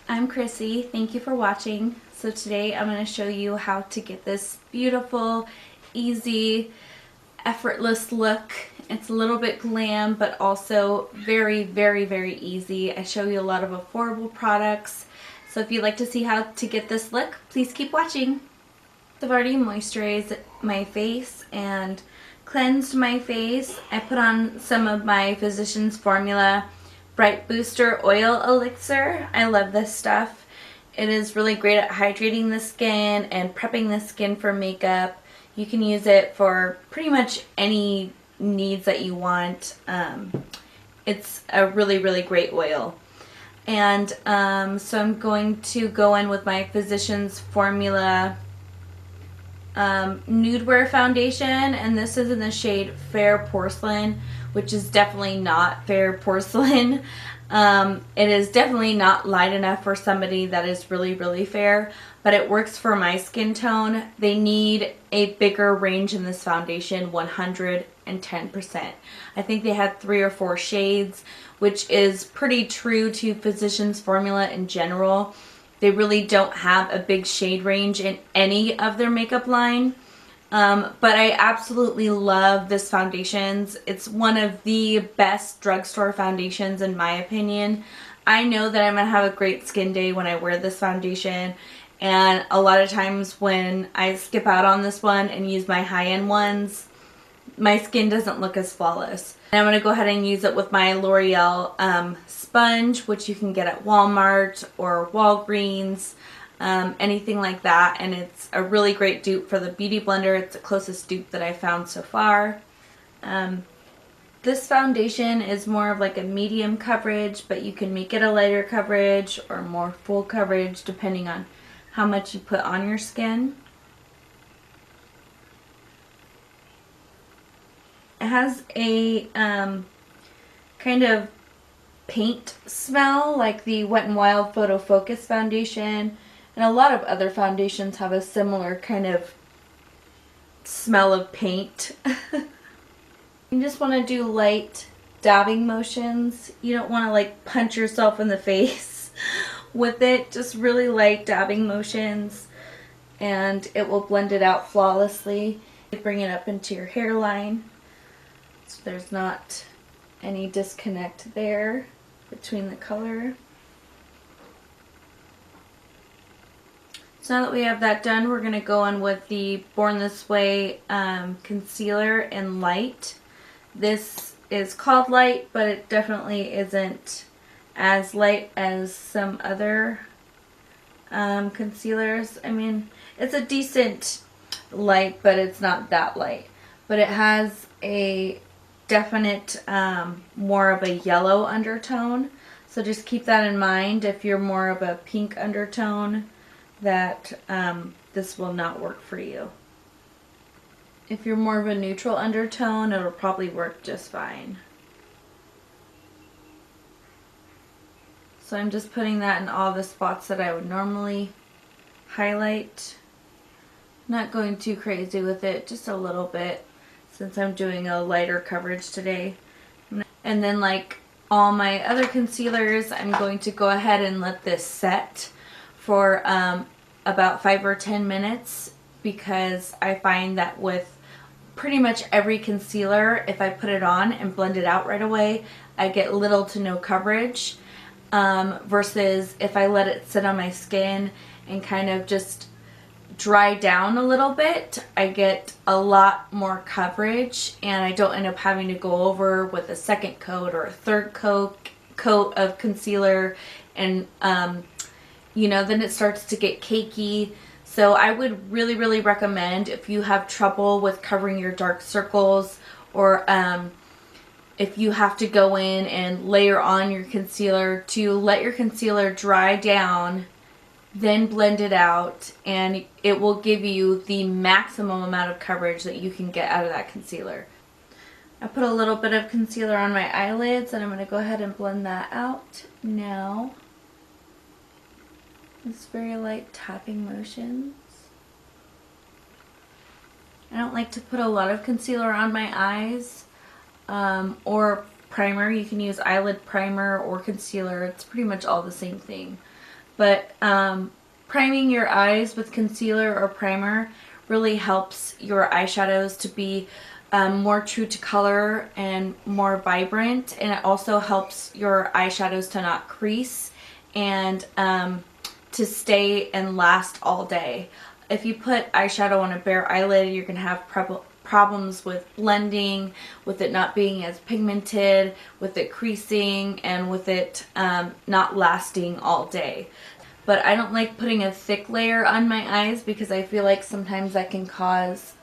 I'm Chrissy. Thank you for watching. So today I'm going to show you how to get this beautiful, easy, effortless look. It's a little bit glam, but also very, very, very easy. I show you a lot of affordable products. So if you'd like to see how to get this look, please keep watching. I've already moisturized my face and cleansed my face. I put on some of my Physicians Formula Bright Booster Oil Elixir. I love this stuff. It is really great at hydrating the skin and prepping the skin for makeup. You can use it for pretty much any needs that you want. It's a really, really great oil. And so I'm going to go in with my Physicians Formula Nude Wear Foundation, and this is in the shade Fair Porcelain, which is definitely not fair porcelain. It is definitely not light enough for somebody that is really, really fair, but it works for my skin tone. They need a bigger range in this foundation, 110%. I think they had 3 or 4 shades, which is pretty true to Physicians Formula in general. They really don't have a big shade range in any of their makeup line. But I absolutely love this foundation. It's one of the best drugstore foundations in my opinion. I know that I'm going to have a great skin day when I wear this foundation. And a lot of times when I skip out on this one and use my high-end ones, my skin doesn't look as flawless. And I'm going to go ahead and use it with my L'Oreal sponge, which you can get at Walmart or Walgreens, anything like that. And it's a really great dupe for the Beauty Blender. It's the closest dupe that I found so far. This foundation is more of like a medium coverage, but you can make it a lighter coverage or more full coverage depending on how much you put on your skin. It has a kind of paint smell like the Wet n Wild Photo Focus foundation, and a lot of other foundations have a similar kind of smell of paint. You just want to do light dabbing motions. You don't want to like punch yourself in the face with it. Just really light dabbing motions and it will blend it out flawlessly. Bring it up into your hairline so there's not any disconnect there between the color. So now that we have that done, we're going to go in with the Born This Way concealer in light. This is called light, but it definitely isn't as light as some other concealers. I mean, it's a decent light, but it's not that light. But it has a definite more of a yellow undertone, so just keep that in mind. If you're more of a pink undertone, that this will not work for you. If you're more of a neutral undertone, it'll probably work just fine. So I'm just putting that in all the spots that I would normally highlight. Not going too crazy with it, just a little bit, since I'm doing a lighter coverage today. And then like all my other concealers, I'm going to go ahead and let this set for about 5 or 10 minutes, because I find that with pretty much every concealer, if I put it on and blend it out right away, I get little to no coverage, versus if I let it sit on my skin and kind of just dry down a little bit, I get a lot more coverage, and I don't end up having to go over with a second coat or a third coat of concealer, and you know, then it starts to get cakey. So I would really, really recommend, if you have trouble with covering your dark circles, or if you have to go in and layer on your concealer, to let your concealer dry down, then blend it out, and it will give you the maximum amount of coverage that you can get out of that concealer. I put a little bit of concealer on my eyelids, and I'm going to go ahead and blend that out now. It's very light tapping motions. I don't like to put a lot of concealer on my eyes, or primer. You can use eyelid primer or concealer. It's pretty much all the same thing. But priming your eyes with concealer or primer really helps your eyeshadows to be more true to color and more vibrant, and it also helps your eyeshadows to not crease and to stay and last all day. If you put eyeshadow on a bare eyelid, you're going to have problems with blending, with it not being as pigmented, with it creasing, and with it not lasting all day. But I don't like putting a thick layer on my eyes because I feel like sometimes that can cause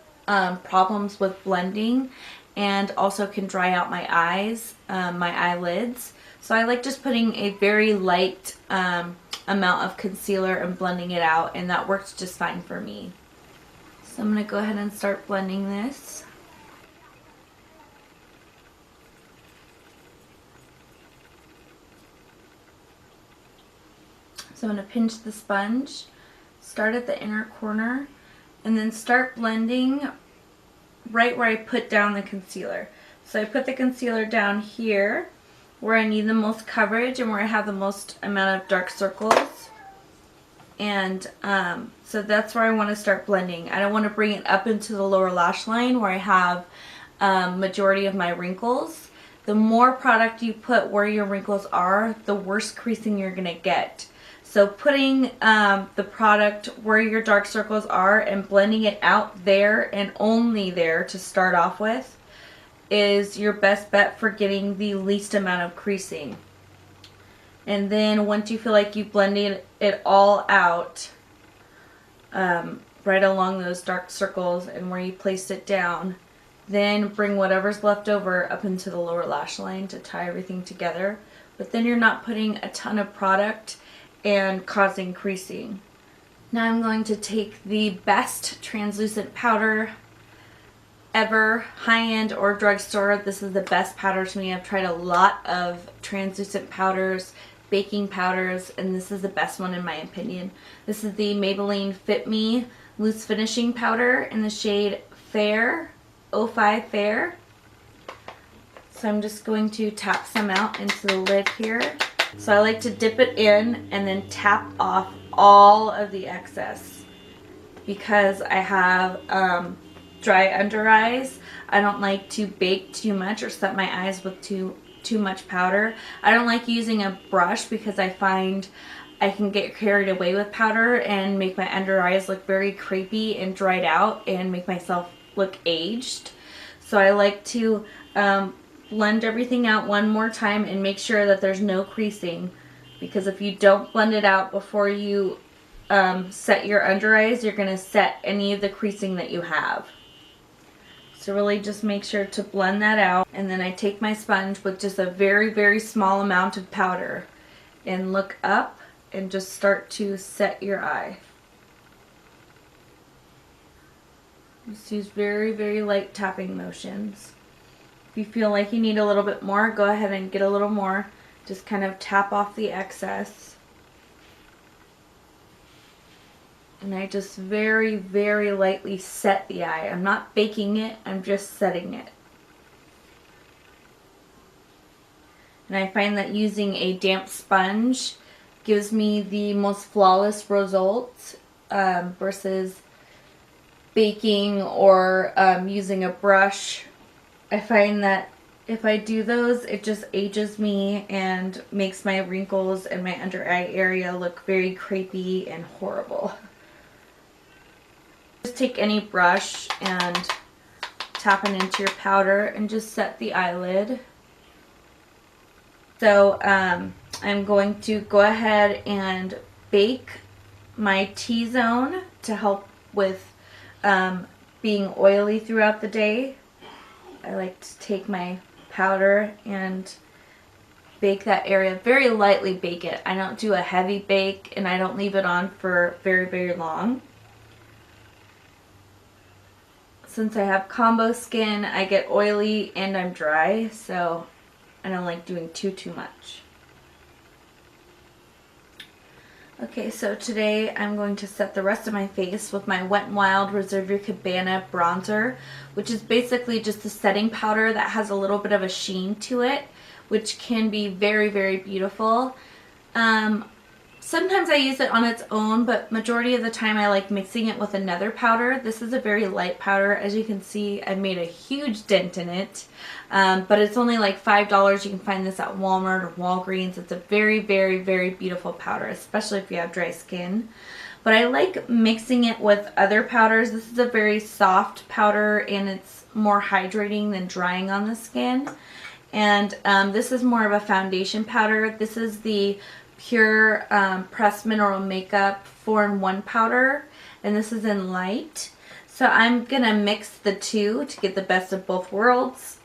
problems with blending, and also can dry out my eyes, my eyelids. So I like just putting a very light amount of concealer and blending it out, and that works just fine for me. So I'm going to go ahead and start blending this. So I'm going to pinch the sponge, start at the inner corner, and then start blending right where I put down the concealer. So I put the concealer down here where I need the most coverage and where I have the most amount of dark circles. And so that's where I want to start blending. I don't want to bring it up into the lower lash line where I have majority of my wrinkles. The more product you put where your wrinkles are, the worse creasing you're going to get. So putting the product where your dark circles are and blending it out there and only there to start off with is your best bet for getting the least amount of creasing. And then once you feel like you've blended it all out, right along those dark circles and where you placed it down, then bring whatever's left over up into the lower lash line to tie everything together. But then you're not putting a ton of product and causing creasing. Now I'm going to take the best translucent powder ever, high-end or drugstore. This is the best powder to me. I've tried a lot of translucent powders, baking powders, and this is the best one in my opinion. This is the Maybelline Fit Me Loose Finishing Powder in the shade Fair, 05 Fair. So I'm just going to tap some out into the lid here. So I like to dip it in and then tap off all of the excess because I have dry under eyes. I don't like to bake too much or set my eyes with too much powder. I don't like using a brush because I find I can get carried away with powder and make my under eyes look very crepey and dried out and make myself look aged. So I like to blend everything out one more time and make sure that there's no creasing, because if you don't blend it out before you set your under eyes, you're going to set any of the creasing that you have. So really just make sure to blend that out, and then I take my sponge with just a very, very small amount of powder and look up and just start to set your eye. Just use very, very light tapping motions. If you feel like you need a little bit more, go ahead and get a little more. Just kind of tap off the excess. And I just very, very lightly set the eye. I'm not baking it, I'm just setting it. And I find that using a damp sponge gives me the most flawless results versus baking or using a brush. I find that if I do those, it just ages me and makes my wrinkles and my under eye area look very crepey and horrible. Just take any brush and tap it into your powder and just set the eyelid. So I'm going to go ahead and bake my T-zone to help with being oily throughout the day. I like to take my powder and bake that area, very lightly bake it. I don't do a heavy bake and I don't leave it on for very, very long. Since I have combo skin, I get oily and I'm dry, so I don't like doing too much. Okay, so today I'm going to set the rest of my face with my Wet n Wild Reserve Your Cabana bronzer, which is basically just a setting powder that has a little bit of a sheen to it, which can be very, very beautiful. Sometimes I use it on its own, but majority of the time I like mixing it with another powder. This is a very light powder. As you can see, I made a huge dent in it, but it's only like $5. You can find this at Walmart or Walgreens. It's a very, very, very beautiful powder, especially if you have dry skin. But I like mixing it with other powders. This is a very soft powder and it's more hydrating than drying on the skin. And this is more of a foundation powder. This is the Pure Pressed Mineral Makeup 4-in-1 powder, and this is in light. So I'm gonna mix the two to get the best of both worlds,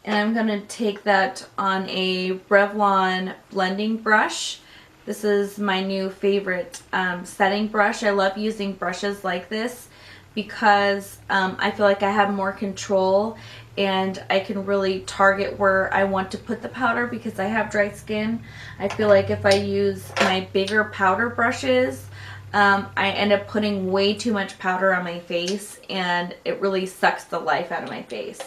and I'm gonna take that on a Revlon blending brush. This is my new favorite setting brush. I love using brushes like this because I feel like I have more control and I can really target where I want to put the powder because I have dry skin. I feel like if I use my bigger powder brushes, I end up putting way too much powder on my face and it really sucks the life out of my face.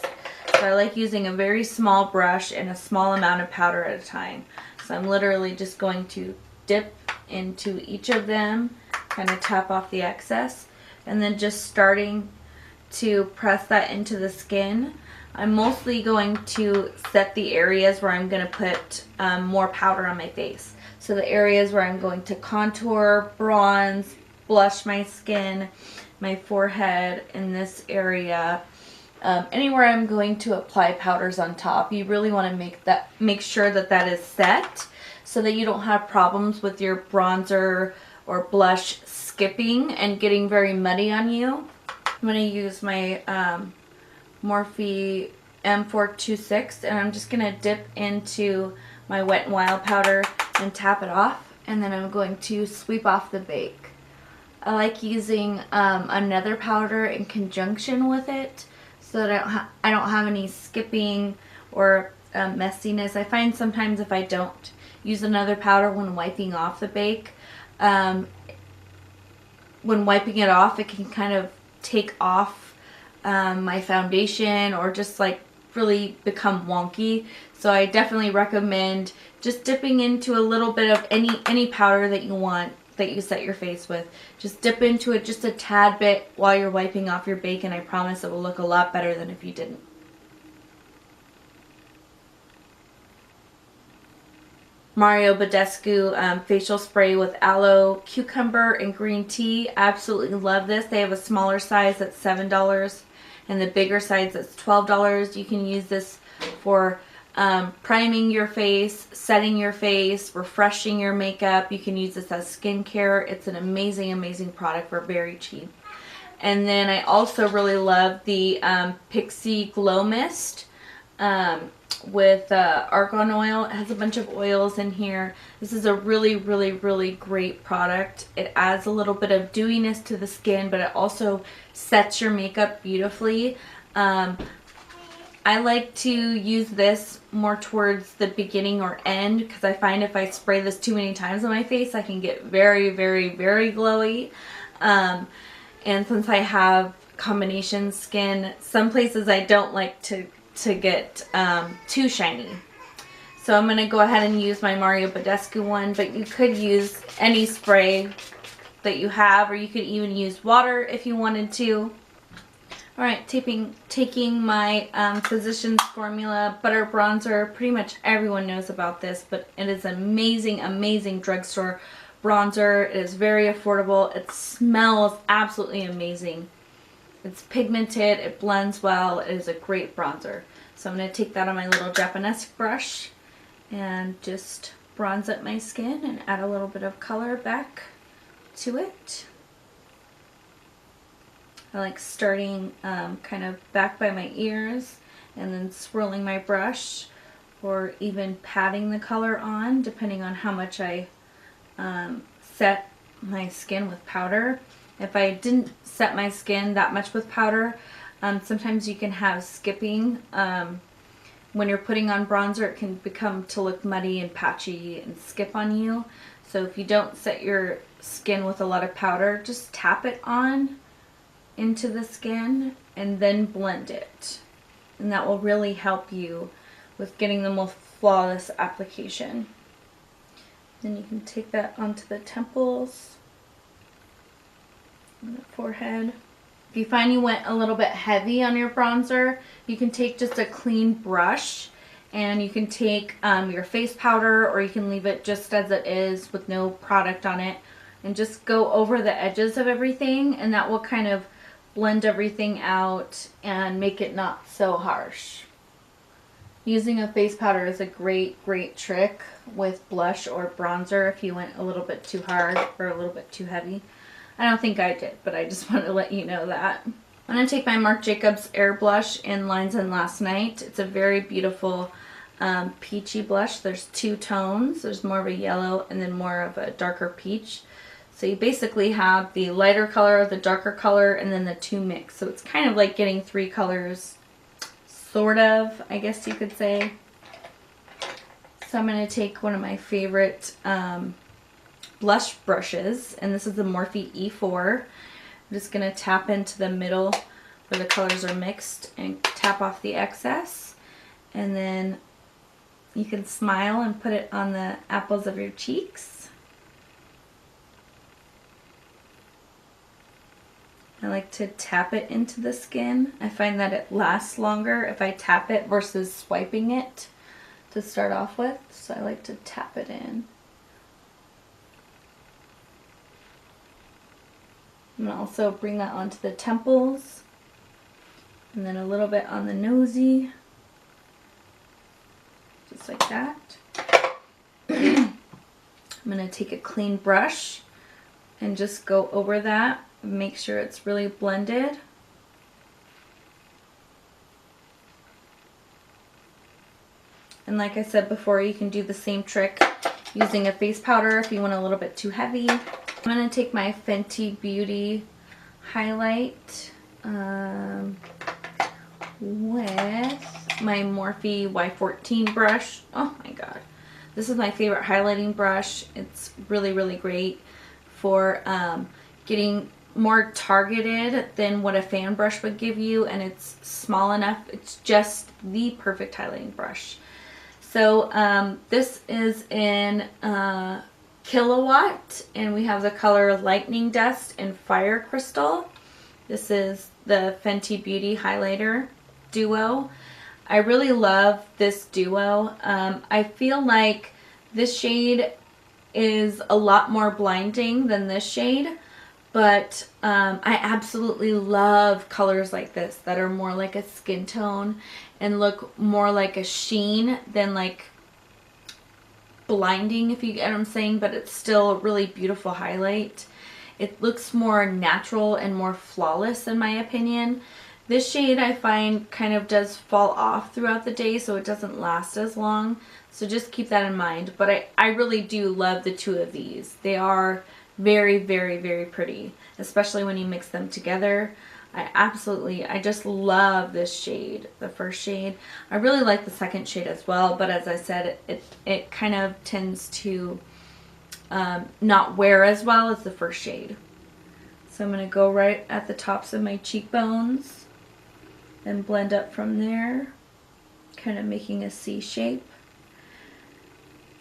So I like using a very small brush and a small amount of powder at a time. So I'm literally just going to dip into each of them, kind of tap off the excess, and then just starting to press that into the skin. I'm mostly going to set the areas where I'm going to put more powder on my face. So the areas where I'm going to contour, bronze, blush my skin, my forehead, in this area. Anywhere I'm going to apply powders on top, you really want to make sure that that is set so that you don't have problems with your bronzer or blush skipping and getting very muddy on you. I'm going to use my Morphe M426 and I'm just going to dip into my Wet n Wild powder and tap it off, and then I'm going to sweep off the bake. I like using another powder in conjunction with it so that I don't have any skipping or messiness. I find sometimes if I don't use another powder when wiping off the bake, when wiping it off it can kind of take off my foundation or just like really become wonky. So I definitely recommend just dipping into a little bit of any powder that you want, that you set your face with. Just dip into it just a tad bit while you're wiping off your bake, and I promise it will look a lot better than if you didn't. Mario Badescu facial spray with aloe, cucumber, and green tea. Absolutely love this. They have a smaller size that's $7 and the bigger size that's $12. You can use this for priming your face, setting your face, refreshing your makeup. You can use this as skincare. It's an amazing, amazing product for very cheap. And then I also really love the Pixie Glow Mist with argan oil. It has a bunch of oils in here. This is a really, really, really great product. It adds a little bit of dewiness to the skin, but it also sets your makeup beautifully. I like to use this more towards the beginning or end because I find if I spray this too many times on my face, I can get very, very, very glowy. And since I have combination skin, some places I don't like to get too shiny. So I'm going to go ahead and use my Mario Badescu one, but you could use any spray that you have, or you could even use water if you wanted to. Alright, taking my Physicians Formula Butter Bronzer. Pretty much everyone knows about this, but it is amazing, amazing drugstore bronzer. It is very affordable. It smells absolutely amazing. It's pigmented, it blends well, it is a great bronzer. So I'm going to take that on my little Japanese brush and just bronze up my skin and add a little bit of color back to it. I like starting kind of back by my ears and then swirling my brush, or even patting the color on depending on how much I set my skin with powder. If I didn't set my skin that much with powder, sometimes you can have skipping. When you're putting on bronzer, it can become to look muddy and patchy and skip on you. So if you don't set your skin with a lot of powder, just tap it on into the skin and then blend it. And that will really help you with getting the most flawless application. Then you can take that onto the temples and the forehead. If you find you went a little bit heavy on your bronzer, you can take just a clean brush and you can take your face powder, or you can leave it just as it is with no product on it and just go over the edges of everything, and that will kind of blend everything out and make it not so harsh. Using a face powder is a great trick with blush or bronzer if you went a little bit too hard or a little bit too heavy. I don't think I did, but I just wanted to let you know that. I'm going to take my Marc Jacobs Air Blush in Lines and Last Night. It's a very beautiful peachy blush. There's two tones. There's more of a yellow and then more of a darker peach. So you basically have the lighter color, the darker color, and then the two mix. So it's kind of like getting three colors, sort of, I guess you could say. So I'm going to take one of my favorite blush brushes, and this is the Morphe E4. I'm just going to tap into the middle where the colors are mixed and tap off the excess. And then you can smile and put it on the apples of your cheeks. I like to tap it into the skin. I find that it lasts longer if I tap it versus swiping it to start off with. So I like to tap it in. I'm going to also bring that onto the temples. And then a little bit on the nosy. Just like that. I'm going to take a clean brush and just go over that. Make sure it's really blended. And like I said before, you can do the same trick using a face powder if you want a little bit too heavy. I'm going to take my Fenty Beauty highlight with my Morphe Y14 brush. Oh my god. This is my favorite highlighting brush. It's really great for getting more targeted than what a fan brush would give you, and it's small enough. It's just the perfect highlighting brush. So this is in Kilowatt, and we have the color Lightning Dust and Fire Crystal. This is the Fenty Beauty highlighter duo. I really love this duo. I feel like this shade is a lot more blinding than this shade. But I absolutely love colors like this that are more like a skin tone and look more like a sheen than like blinding, if you get what I'm saying, but it's still a really beautiful highlight. It looks more natural and more flawless in my opinion. This shade I find kind of does fall off throughout the day, so it doesn't last as long. So just keep that in mind. But I really do love the two of these. They are very pretty, especially when you mix them together. I just love this shade, the first shade. I really like the second shade as well, but as I said, it kind of tends to not wear as well as the first shade. So I'm going to go right at the tops of my cheekbones and blend up from there, kind of making a C shape.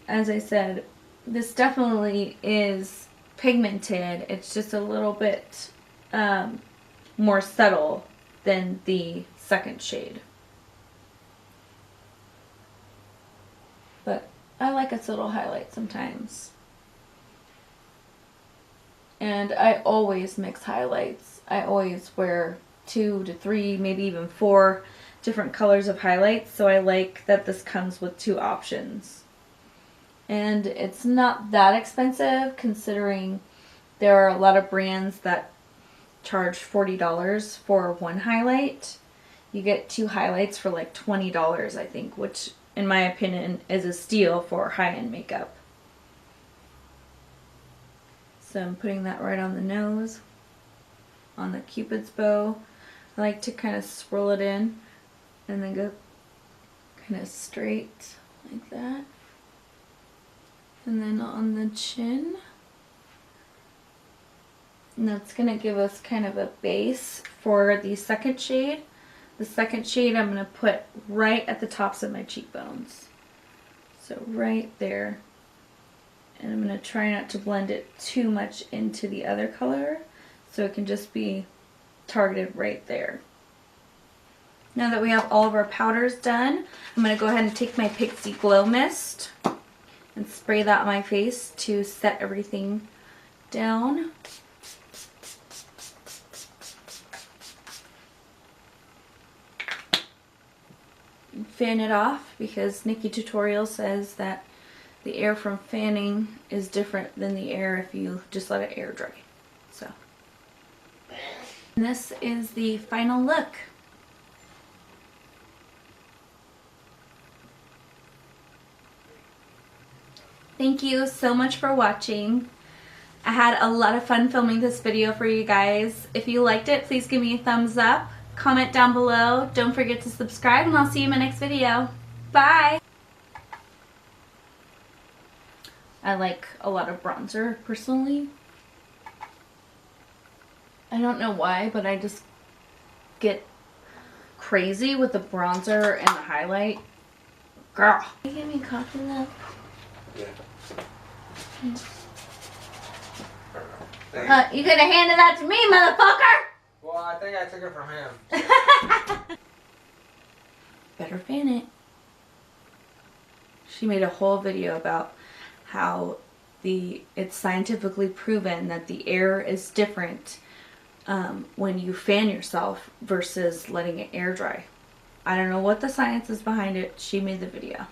As I said, this definitely is pigmented. It's just a little bit more subtle than the second shade. But I like its little highlight sometimes. And I always mix highlights. I always wear 2 to 3, maybe even 4 different colors of highlights. So I like that this comes with 2 options. And it's not that expensive considering there are a lot of brands that charge $40 for one highlight. You get 2 highlights for like $20, I think, which in my opinion is a steal for high-end makeup. So I'm putting that right on the nose, on the Cupid's bow. I like to kind of swirl it in and then go kind of straight like that. And then on the chin. And that's going to give us kind of a base for the second shade. The second shade I'm going to put right at the tops of my cheekbones. So right there. And I'm going to try not to blend it too much into the other color, so it can just be targeted right there. Now that we have all of our powders done, I'm going to go ahead and take my Pixie Glow Mist and spray that on my face to set everything down. Fan it off because Nikki Tutorial says that the air from fanning is different than the air if you just let it air dry. So, and this is the final look. Thank you so much for watching. I had a lot of fun filming this video for you guys. If you liked it, please give me a thumbs up. Comment down below. Don't forget to subscribe, and I'll see you in my next video. Bye! I like a lot of bronzer, personally. I don't know why, but I just get crazy with the bronzer and the highlight. Girl! Can you give me a coffee, love? Yeah. You could have handed that to me, motherfucker! Well, I think I took it from him. Better fan it. She made a whole video about how it's scientifically proven that the air is different when you fan yourself versus letting it air dry. I don't know what the science is behind it. She made the video.